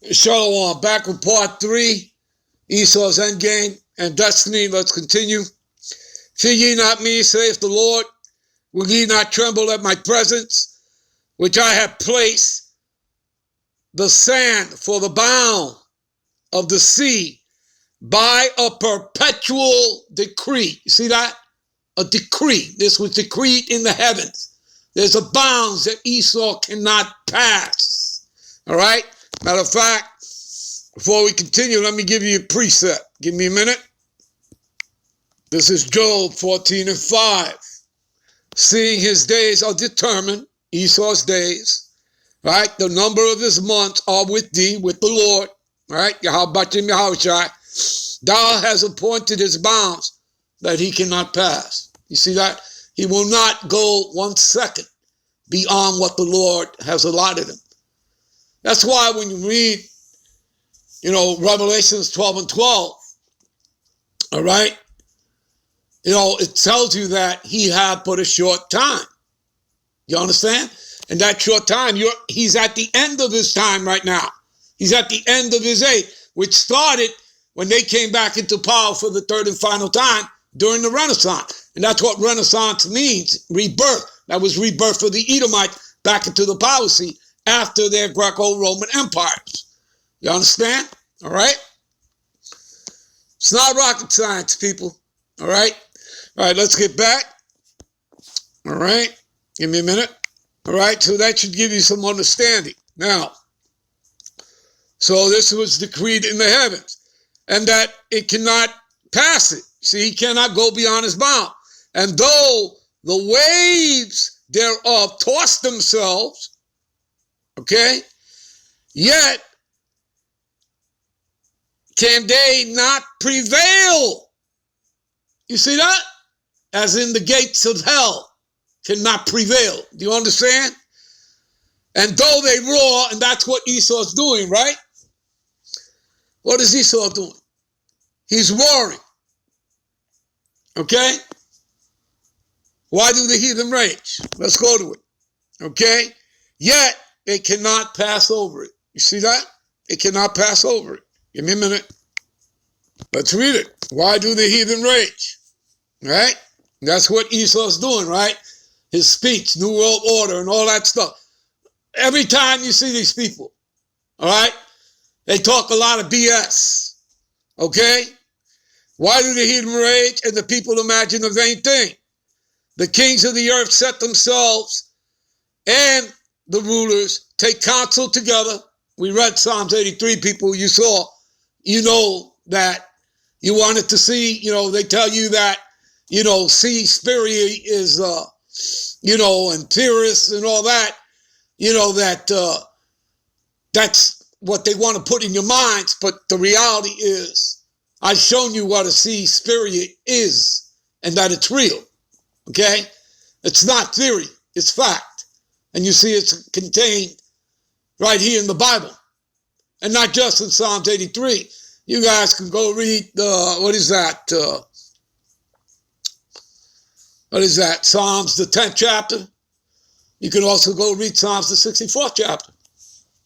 Shalom, back with part 3, Esau's endgame and destiny. Let's continue. Fear ye not me, saith the Lord. Will ye not tremble at my presence, which I have placed the sand for the bound of the sea by a perpetual decree. You see that? A decree. This was decreed in the heavens. There's a bounds that Esau cannot pass. All right? Matter of fact, before we continue, let me give you a precept. Give me a minute. This is Job 14:5. Seeing his days are determined, Esau's days, right? The number of his months are with thee, with the Lord, right? Yahushai. Thou hast appointed his bounds that he cannot pass. You see that? He will not go 1 second beyond what the Lord has allotted him. That's why when you read, Revelations 12:12, all right, it tells you that he had but a short time. You understand? And that short time, he's at the end of his time right now. He's at the end of his age, which started when they came back into power for the third and final time during the Renaissance. And that's what Renaissance means, rebirth. That was rebirth for the Edomites back into the papacy after their Greco-Roman empires. You understand? All right? It's not rocket science, people. All right? All right, let's get back. All right? Give me a minute. All right, so that should give you some understanding. Now, so this was decreed in the heavens, and that it cannot pass it. See, he cannot go beyond his bound. And though the waves thereof toss themselves, okay, yet can they not prevail? You see that? As in the gates of hell cannot prevail. Do you understand? And though they roar, and that's what Esau's doing, right? What is Esau doing? He's roaring. Okay? Why do the heathen rage? Let's go to it. Okay? Yet they cannot pass over it. You see that? They cannot pass over it. Give me a minute. Let's read it. Why do the heathen rage? Right? That's what Esau's doing, right? His speech, New World Order, and all that stuff. Every time you see these people, all right, they talk a lot of BS. Okay? Why do the heathen rage and the people imagine a vain thing? The kings of the earth set themselves, and the rulers take counsel together. We read Psalms 83, people. You saw, that you wanted to see, they tell you that, see, Spirit is, and Pyrrhus and all that, that's what they want to put in your minds. But the reality is, I've shown you what a sea spirit is, and that it's real. Okay? It's not theory, it's fact. And you see it's contained right here in the Bible. And not just in Psalms 83. You guys can go read, what is that? Psalms, the 10th chapter. You can also go read Psalms, the 64th chapter.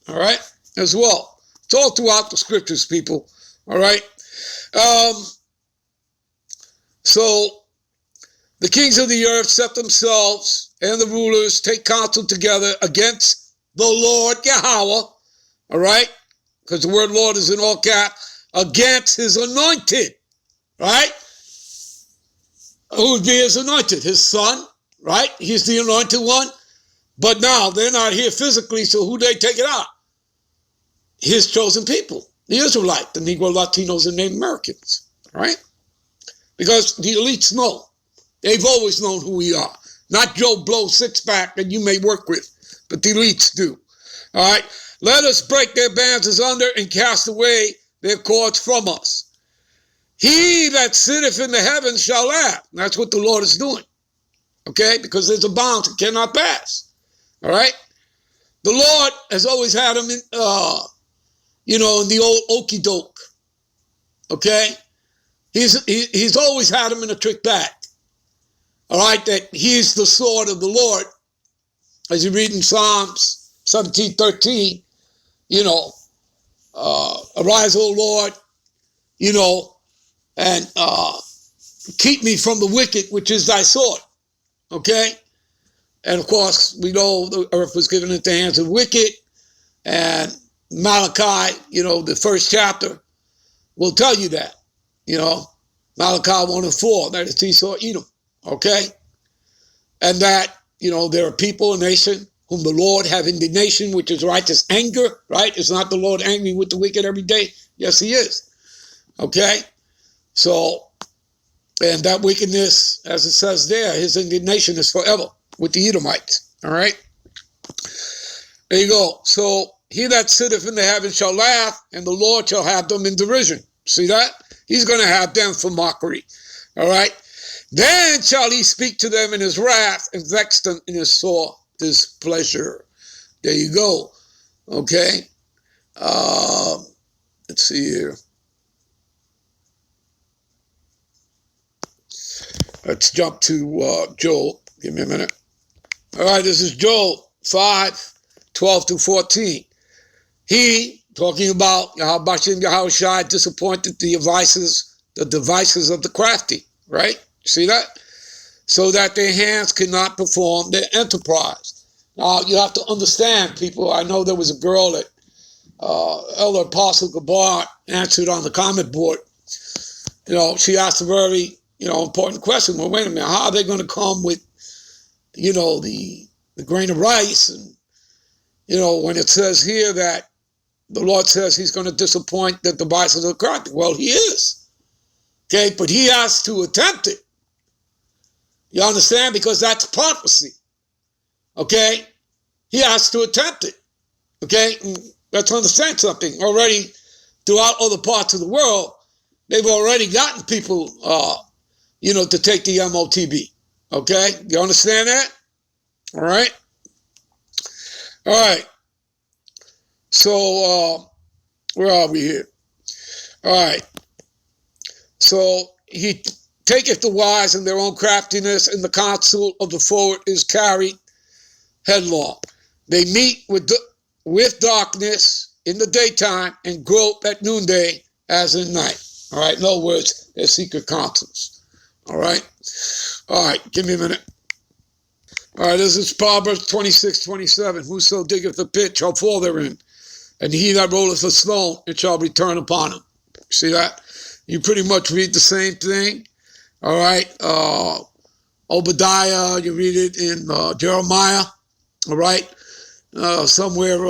All right? As well. It's all throughout the scriptures, people. All right? So, the kings of the earth set themselves, and the rulers take counsel together against the Lord Yahweh. All right? Because the word Lord is in all caps. Against his anointed. Right? Who would be his anointed? His son. Right? He's the anointed one. But now, they're not here physically, so who they take it out? His chosen people. The Israelite, the Negro, Latinos, and Native Americans. Right? Because the elites know. They've always known who we are. Not Joe Blow six-pack that you may work with, but the elites do. All right? Let us break their bands asunder and cast away their cords from us. He that sitteth in the heavens shall laugh. That's what the Lord is doing. Okay? Because there's a bound that cannot pass. All right? The Lord has always had him in, in the old okey doke. Okay? He's always had him in a trick bag. All right? That he's the sword of the Lord. As you read in Psalms 17:13, Arise, O Lord, and keep me from the wicked, which is thy sword. Okay? And of course, we know the earth was given into the hands of the wicked. And Malachi, the first chapter will tell you that. Malachi 1 and 4, that is Esau, Edom. Okay? And that, there are people, a nation, whom the Lord have indignation, which is righteous anger, right? Is not the Lord angry with the wicked every day? Yes, he is. Okay? So, and that wickedness, as it says there, his indignation is forever with the Edomites. All right? There you go. So, he that sitteth in the heavens shall laugh, and the Lord shall have them in derision. See that? He's going to have them for mockery. All right? Then shall he speak to them in his wrath and vex them in his sore displeasure. There you go. Okay. Let's see here. Let's jump to Joel. Give me a minute. All right, this is Joel 5:12-14. He, talking about how Bashem Yahushua disappointed the devices of the crafty, right? See that? So that their hands could not perform their enterprise. Now, you have to understand, people. I know there was a girl that Elder Apostle Gabar answered on the comment board. She asked a very, important question. Well, wait a minute. How are they going to come with, the grain of rice? And, when it says here that the Lord says he's going to disappoint the devices of the crafty. Well, he is. Okay, but he has to attempt it. You understand? Because that's prophecy. Okay? He has to attempt it. Okay? And let's understand something. Already, throughout other parts of the world, they've already gotten people, to take the MOTB. Okay? You understand that? All right? All right. So, where are we here? All right. So, he taketh the wise in their own craftiness, and the counsel of the forward is carried headlong. They meet with darkness in the daytime and grope at noonday as in night. All right, in other words, they're secret counsels. All right? All right, give me a minute. All right, this is Proverbs 26:27. Whoso diggeth a pit shall fall therein, and he that rolleth a stone, it shall return upon him. See that? You pretty much read the same thing. All right, Obadiah, you read it in Jeremiah, all right, somewhere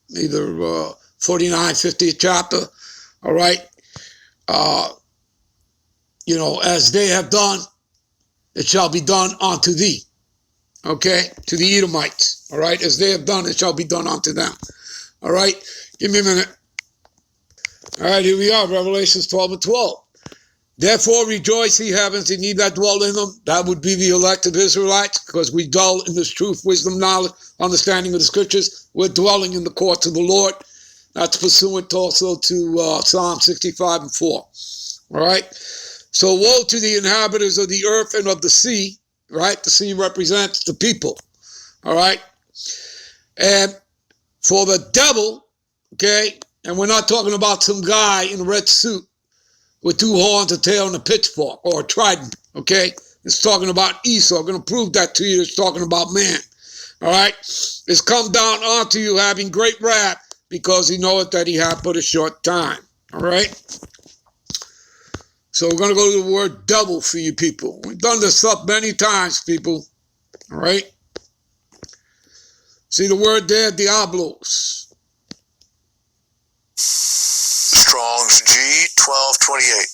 either 49, 50th chapter, all right, as they have done, it shall be done unto thee, okay, to the Edomites, all right, as they have done, it shall be done unto them, all right, give me a minute. All right, here we are, Revelations 12:12. Therefore rejoice, ye heavens, and ye that dwell in them. That would be the elected Israelites, because we dwell in this truth, wisdom, knowledge, understanding of the scriptures. We're dwelling in the courts of the Lord. That's pursuant also to Psalm 65:4. All right? So woe to the inhabitants of the earth and of the sea, right? The sea represents the people, all right? And for the devil, okay, and we're not talking about some guy in a red suit with two horns, a tail, and a pitchfork, or a trident, okay? It's talking about Esau. I'm going to prove that to you. It's talking about man, all right? It's come down unto you having great wrath, because he knoweth that he hath but a short time, all right? So we're going to go to the word devil for you people. We've done this up many times, people, all right? See the word there, diablos. Strong's G1228.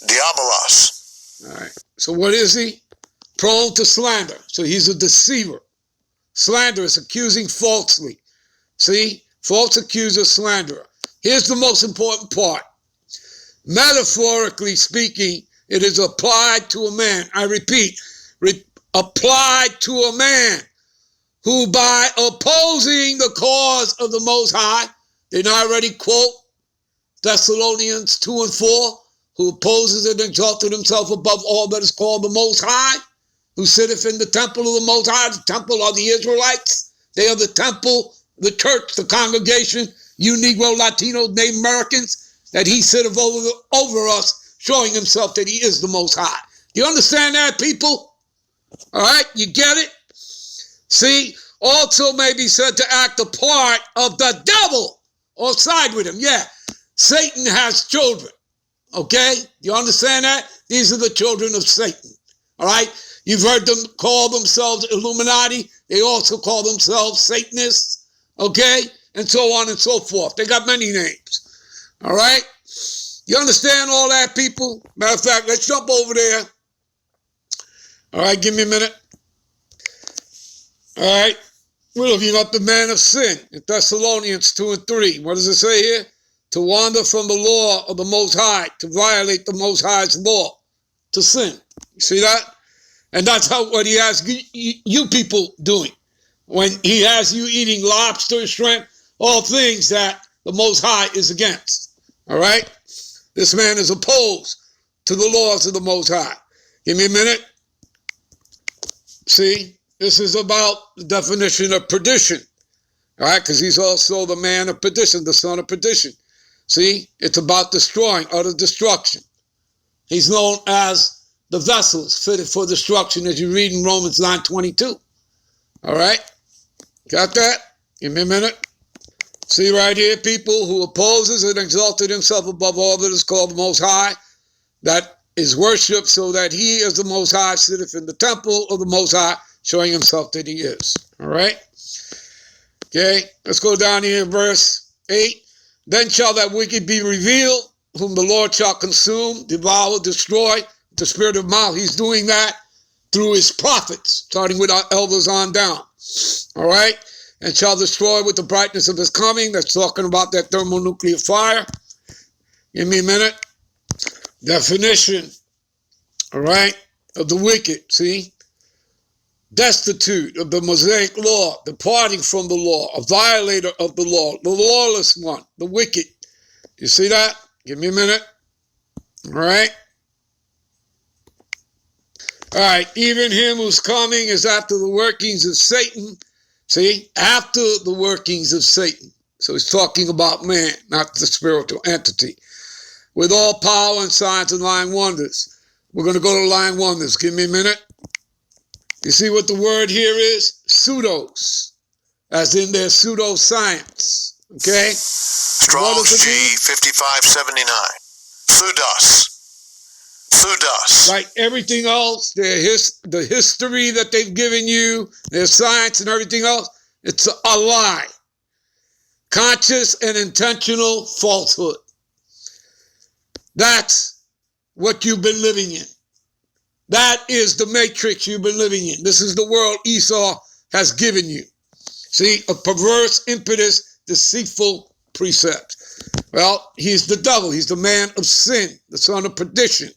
Diabolos. All right. So what is he? Prone to slander. So he's a deceiver. Slanderous, accusing falsely. See? False accuser, slanderer. Here's the most important part. Metaphorically speaking, it is applied to a man. I repeat, applied to a man who by opposing the cause of the Most High, didn't I already quote Thessalonians 2:4, who opposes and exalted himself above all that is called the Most High, who sitteth in the temple of the Most High. The temple are the Israelites. They are the temple the church, the congregation, you Negro, Latino, Native Americans, that he sitteth over us, showing himself that he is the Most High. Do you understand that, people? All right, you get it? See, also may be said to act a part of the devil or side with him. Yeah, Satan has children, okay? You understand that? These are the children of Satan, all right? You've heard them call themselves Illuminati. They also call themselves Satanists, okay? And so on and so forth. They got many names, all right? You understand all that, people? Matter of fact, let's jump over there. All right, give me a minute. All right. We're looking up the man of sin in Thessalonians 2 and 3. What does it say here? To wander from the law of the Most High, to violate the Most High's law, to sin. You see that? And that's what he has you people doing. When he has you eating lobster, shrimp, all things that the Most High is against. All right? This man is opposed to the laws of the Most High. Give me a minute. See? This is about the definition of perdition, all right? Because he's also the man of perdition, the son of perdition. See, it's about destroying, utter destruction. He's known as the vessels fitted for destruction, as you read in Romans 9:22. All right? Got that? Give me a minute. See right here, people, who opposes and exalted himself above all that is called the Most High, that is worshipped, so that he as the Most High sitteth in the temple of the Most High, showing himself that he is. All right? Okay, let's go down here in verse 8. Then shall that wicked be revealed, whom the Lord shall consume, devour, destroy, the spirit of mouth. He's doing that through his prophets, starting with our elders on down. All right? And shall destroy with the brightness of his coming. That's talking about that thermonuclear fire. Give me a minute. Definition, all right, of the wicked, see? Destitute of the Mosaic law, departing from the law, a violator of the law, the lawless one, the wicked. You see that? Give me a minute. All right. All right. Even him whose coming is after the workings of Satan. See? After the workings of Satan. So he's talking about man, not the spiritual entity. With all power and signs and lying wonders. We're going to go to lying wonders. Give me a minute. You see what the word here is? Pseudos, as in their pseudoscience, okay? Strong's G 5579. Pseudos. Like everything else, the history that they've given you, their science and everything else, it's a lie. Conscious and intentional falsehood. That's what you've been living in. That is the matrix you've been living in. This is the world Esau has given you. See, a perverse, impetus, deceitful precepts. Well, he's the devil. He's the man of sin, the son of perdition.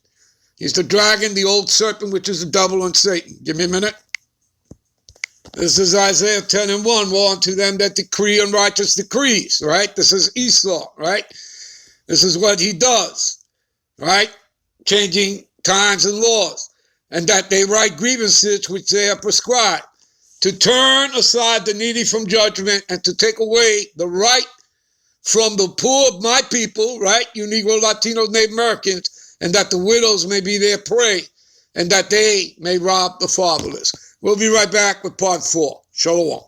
He's the dragon, the old serpent, which is the devil and Satan. Give me a minute. This is Isaiah 10 and 1. Woe unto them that decree unrighteous decrees, right? This is Esau, right? This is what he does, right? Changing times and laws. And that they write grievances which they have prescribed, to turn aside the needy from judgment and to take away the right from the poor of my people, right? You Negro, Latino, Native Americans, and that the widows may be their prey, and that they may rob the fatherless. We'll be right back with part 4. Shalom.